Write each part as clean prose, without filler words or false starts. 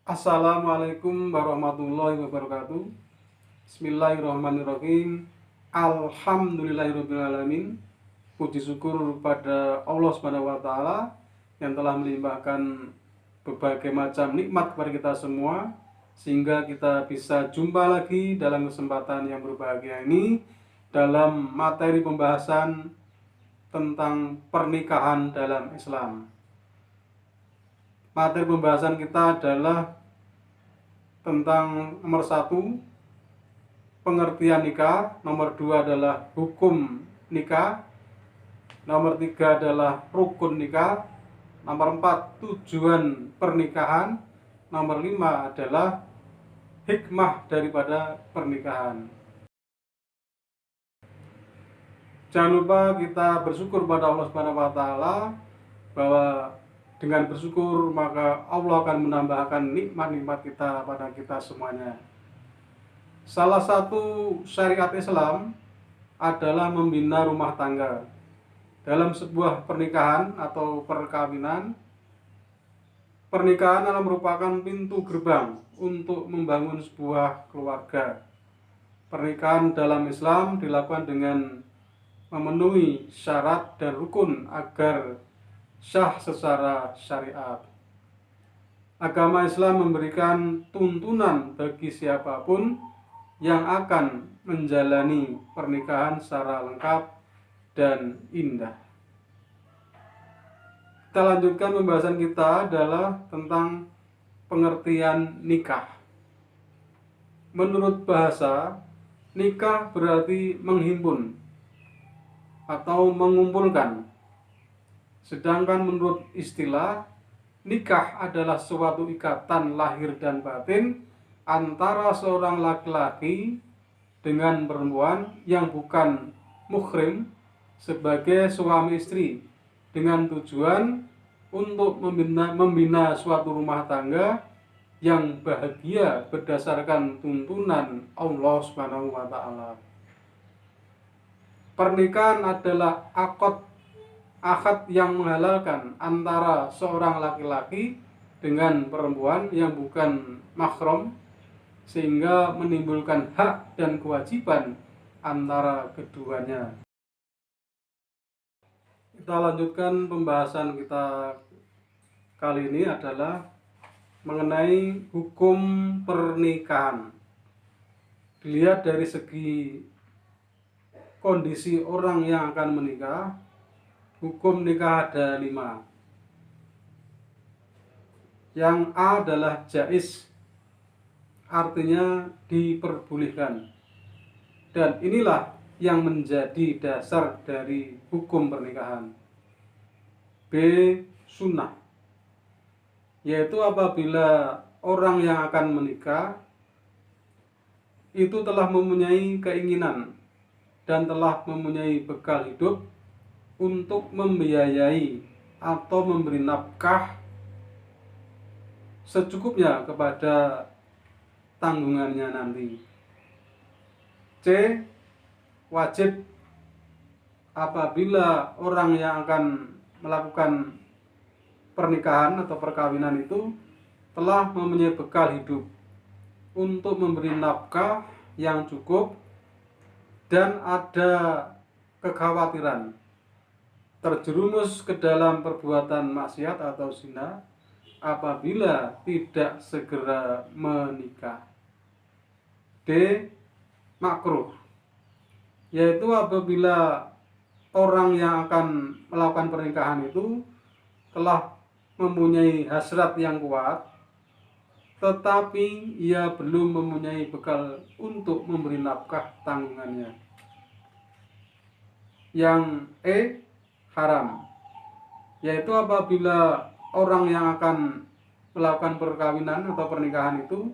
Assalamualaikum warahmatullahi wabarakatuh. Bismillahirrahmanirrahim. Alhamdulillahirrahmanirrahim. Puji syukur pada Allah Subhanahu wa Ta'ala yang telah melimpahkan berbagai macam nikmat kepada kita semua, sehingga kita bisa jumpa lagi dalam kesempatan yang berbahagia ini dalam materi pembahasan tentang pernikahan dalam Islam. Materi pembahasan kita adalah tentang nomor 1, pengertian nikah, nomor 2 adalah hukum nikah, nomor 3 adalah rukun nikah, nomor 4 tujuan pernikahan, nomor 5 adalah hikmah daripada pernikahan. Jangan lupa kita bersyukur pada Allah Subhanahu wa Ta'ala, bahwa dengan bersyukur maka Allah akan menambahkan nikmat-nikmat kita pada kita semuanya. Salah satu syariat Islam adalah membina rumah tangga. Dalam sebuah pernikahan atau perkawinan, pernikahan adalah merupakan pintu gerbang untuk membangun sebuah keluarga. Pernikahan dalam Islam dilakukan dengan memenuhi syarat dan rukun agar sah secara syariat. Agama Islam memberikan tuntunan bagi siapapun yang akan menjalani pernikahan secara lengkap dan indah. Kita lanjutkan pembahasan kita adalah tentang pengertian nikah. Menurut bahasa, nikah berarti menghimpun atau mengumpulkan. Sedangkan menurut istilah, nikah adalah suatu ikatan lahir dan batin antara seorang laki-laki dengan perempuan yang bukan muhrim sebagai suami istri, dengan tujuan untuk membina suatu rumah tangga yang bahagia berdasarkan tuntunan Allah Subhanahu wa Ta'ala. Pernikahan adalah akad yang menghalalkan antara seorang laki-laki dengan perempuan yang bukan mahram, sehingga menimbulkan hak dan kewajiban antara keduanya. Kita lanjutkan pembahasan kita kali ini adalah mengenai hukum pernikahan. Dilihat dari segi kondisi orang yang akan menikah, hukum nikah ada 5. Yang A adalah jaiz, artinya diperbolehkan. Dan inilah yang menjadi dasar dari hukum pernikahan. B, sunnah, yaitu apabila orang yang akan menikah itu telah mempunyai keinginan dan telah mempunyai bekal hidup untuk membiayai atau memberi nafkah secukupnya kepada tanggungannya nanti. C, wajib, apabila orang yang akan melakukan pernikahan atau perkawinan itu telah mempunyai bekal hidup untuk memberi nafkah yang cukup dan ada kekhawatiran terjerumus ke dalam perbuatan maksiat atau zina apabila tidak segera menikah. D, makruh, yaitu apabila orang yang akan melakukan pernikahan itu telah mempunyai hasrat yang kuat, tetapi ia belum mempunyai bekal untuk memberi nafkah tanggungannya. Yang E, haram, yaitu apabila orang yang akan melakukan perkawinan atau pernikahan itu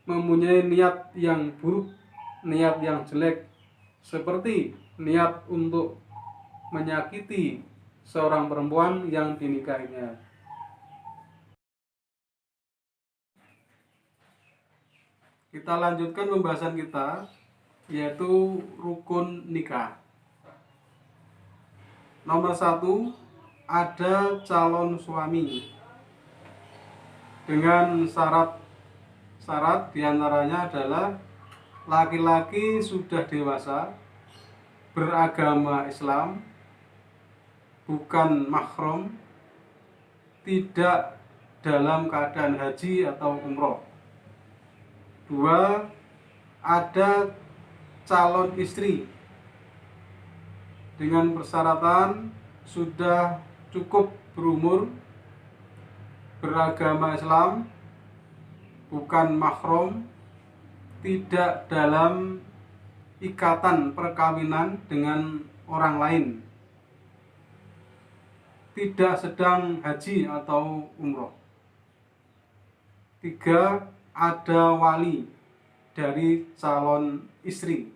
mempunyai niat yang buruk, niat yang jelek, seperti niat untuk menyakiti seorang perempuan yang dinikahinya. Kita lanjutkan pembahasan kita, yaitu rukun nikah. Nomor 1, ada calon suami. dengan syarat diantaranya adalah laki-laki sudah dewasa, beragama Islam, bukan mahram, tidak dalam keadaan haji atau umroh. 2. Ada calon istri dengan persyaratan sudah cukup berumur, beragama Islam, bukan mahram, tidak dalam ikatan perkawinan dengan orang lain, tidak sedang haji atau umroh. 3. Ada wali dari calon istri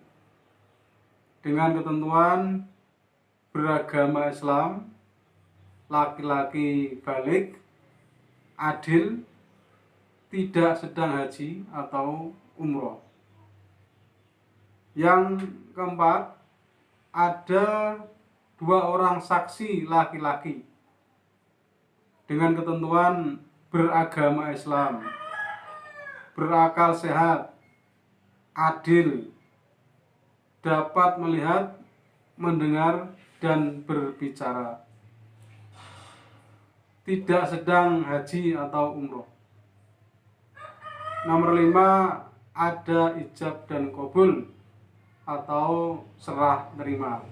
dengan ketentuan beragama Islam, laki-laki balik, adil, tidak sedang haji atau umroh. Yang keempat, ada 2 orang saksi laki-laki dengan ketentuan beragama Islam, berakal sehat, adil, dapat melihat, mendengar, dan berbicara, tidak sedang haji atau umroh. Nomor 5, ada ijab dan qabul atau serah terima.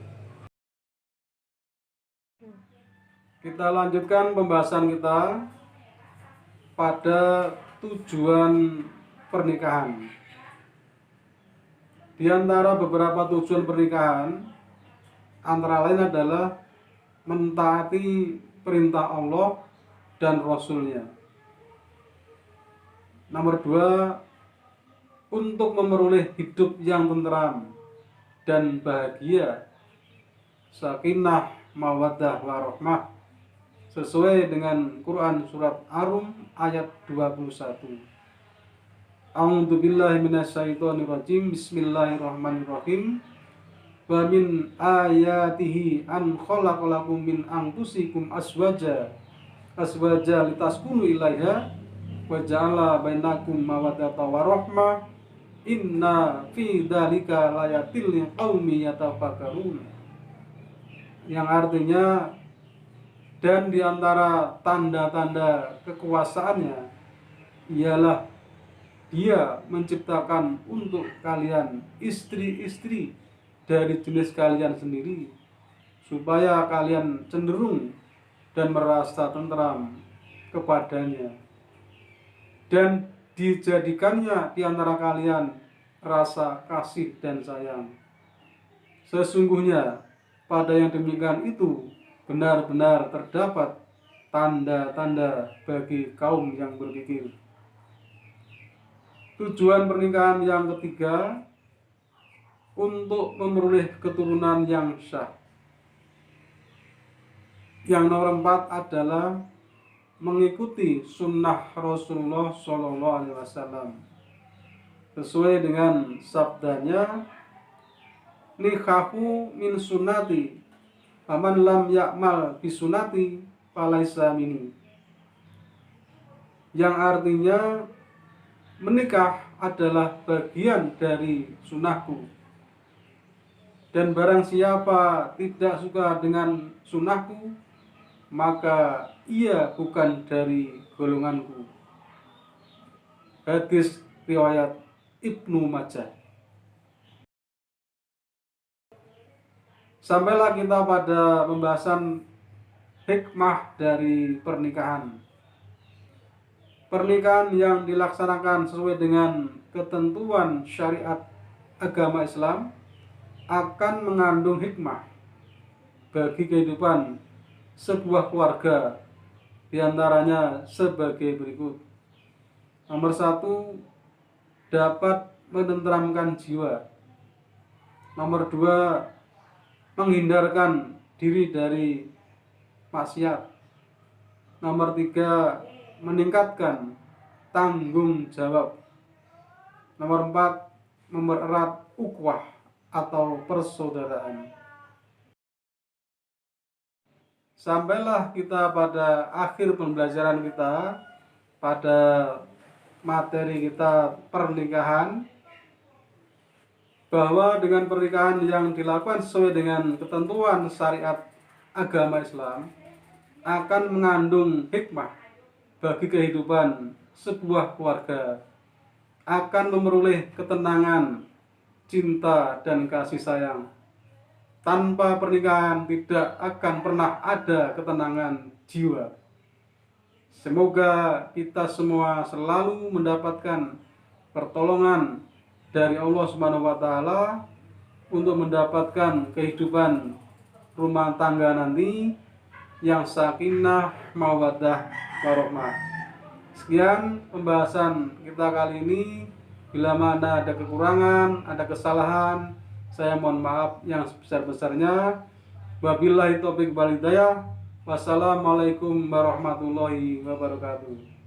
Kita lanjutkan pembahasan kita pada tujuan pernikahan. Di antara beberapa tujuan pernikahan, antara lain adalah mentaati perintah Allah dan Rasul-Nya. Nomor 2, untuk memperoleh hidup yang tentram dan bahagia, sakinah, mawaddah, warahmah, sesuai dengan Quran surat Ar-Rum ayat 21. A'udzu billahi minasyaitonir rajim. Bismillahirrahmanirrahim. Wa min ayatihi an khalaqalakum min anfusikum azwaja litaskunu ilaiha wa ja'ala bainakum mawaddatan wa rahmah. Inna fi dzalika layatil liqaumi yatafakkarun. Yang artinya, dan di antara tanda-tanda kekuasaannya ialah Dia menciptakan untuk kalian istri-istri dari jenis kalian sendiri, supaya kalian cenderung dan merasa tentram kepadanya, dan dijadikannya di antara kalian rasa kasih dan sayang. Sesungguhnya pada yang demikian itu benar-benar terdapat tanda-tanda bagi kaum yang berpikir. Tujuan pernikahan yang ketiga, untuk memperoleh keturunan yang syah. Yang nomor 4 adalah mengikuti sunnah Rasulullah SAW sesuai dengan sabdanya, nikahu min sunnati, faman lam ya'mal bisunati falaisa minni. Yang artinya, menikah adalah bagian dari sunnahku, dan barang siapa tidak suka dengan sunnahku, maka ia bukan dari golonganku. Hadis riwayat Ibnu Majah. Sampailah kita pada pembahasan hikmah dari pernikahan. Pernikahan yang dilaksanakan sesuai dengan ketentuan syariat agama Islam akan mengandung hikmah bagi kehidupan sebuah keluarga, diantaranya sebagai berikut. Nomor 1, dapat menenteramkan jiwa. Nomor 2, menghindarkan diri dari maksiat. Nomor 3, meningkatkan tanggung jawab. Nomor 4, mempererat ukhuwah atau persaudaraan. Sampailah kita pada akhir pembelajaran kita pada materi kita pernikahan, bahwa dengan pernikahan yang dilakukan sesuai dengan ketentuan syariat agama Islam akan mengandung hikmah bagi kehidupan sebuah keluarga, akan memperoleh ketenangan, cinta, dan kasih sayang. Tanpa pernikahan tidak akan pernah ada ketenangan jiwa. Semoga kita semua selalu mendapatkan pertolongan dari Allah Subhanahu wa taala untuk mendapatkan kehidupan rumah tangga nanti yang sakinah, mawaddah, warahmah. Sekian pembahasan kita kali ini. Bila mana ada kekurangan, ada kesalahan, saya mohon maaf yang sebesar-besarnya. Wabillahi taufiq wal hidayah. Wassalamualaikum warahmatullahi wabarakatuh.